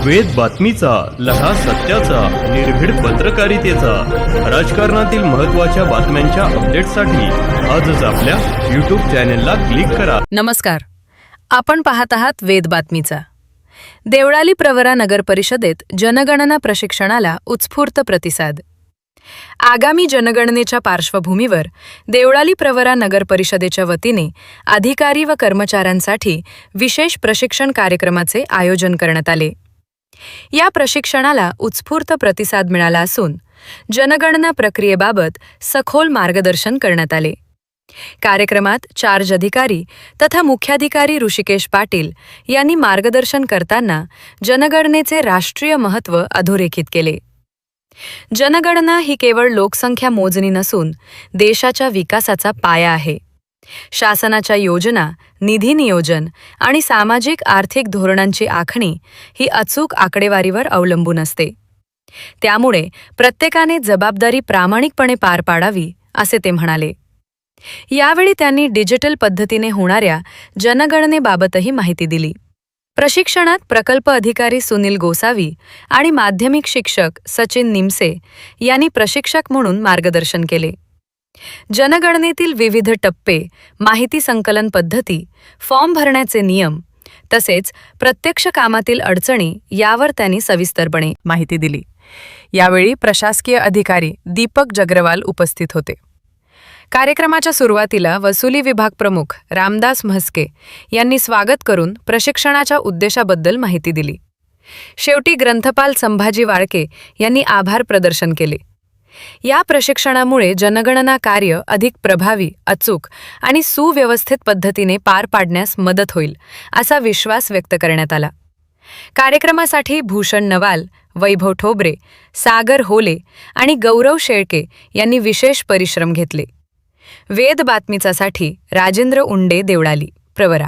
वेद बातमीचा, लढा सत्याचा, निर्भीड पत्रकारितेचा, राजकारणातील महत्त्वाच्या बातम्यांच्या अपडेटसाठी आजच आपल्या YouTube चॅनेलला क्लिक करा. नमस्कार, आपण पाहत आहात वेद बातमीचा. देवळाली प्रवरा नगर परिषदेत जनगणना प्रशिक्षणाला उत्स्फूर्त प्रतिसाद. आगामी जनगणनेच्या पार्श्वभूमीवर देवळाली प्रवरा नगर परिषदेच्या वतीने अधिकारी व कर्मचाऱ्यांसाठी विशेष प्रशिक्षण कार्यक्रमाचे आयोजन करण्यात आले. या प्रशिक्षणाला उत्स्फूर्त प्रतिसाद मिळाला असून जनगणना प्रक्रियेबाबत सखोल मार्गदर्शन करण्यात आले. कार्यक्रमात चार्ज अधिकारी तथा मुख्याधिकारी ऋषिकेश पाटील यांनी मार्गदर्शन करताना जनगणनेचे राष्ट्रीय महत्त्व अधोरेखित केले. जनगणना ही केवळ लोकसंख्या मोजणी नसून देशाच्या विकासाचा पाया आहे. शासनाच्या योजना, निधी नियोजन आणि सामाजिक आर्थिक धोरणांची आखणी ही अचूक आकडेवारीवर अवलंबून असते. त्यामुळे प्रत्येकाने जबाबदारी प्रामाणिकपणे पार पाडावी, असे ते म्हणाले. यावेळी त्यांनी डिजिटल पद्धतीने होणाऱ्या जनगणनेबाबतही माहिती दिली. प्रशिक्षणात प्रकल्प अधिकारी सुनील गोसावी आणि माध्यमिक शिक्षक सचिन निमसे यांनी प्रशिक्षक म्हणून मार्गदर्शन केले. जनगणनेतील विविध टप्पे, माहिती संकलन पद्धती, फॉर्म भरण्याचे नियम तसेच प्रत्यक्ष कामातील अडचणी यावर त्यांनी सविस्तरपणे माहिती दिली. यावेळी प्रशासकीय अधिकारी दीपक जग्रवाल उपस्थित होते. कार्यक्रमाच्या सुरुवातीला वसुली विभाग प्रमुख रामदास म्हस्के यांनी स्वागत करून प्रशिक्षणाच्या उद्देशाबद्दल माहिती दिली. शेवटी ग्रंथपाल संभाजी वाळके यांनी आभार प्रदर्शन केले. या प्रशिक्षणामुळे जनगणना कार्य अधिक प्रभावी, अचूक आणि सुव्यवस्थित पद्धतीने पार पाडण्यास मदत होईल, असा विश्वास व्यक्त करण्यात आला. कार्यक्रमासाठी भूषण नवाल, वैभव ठोबरे, सागर होले आणि गौरव शेळके यांनी विशेष परिश्रम घेतले. वेद बातमीचासाठी राजेंद्र उंडे, देवळाली प्रवरा.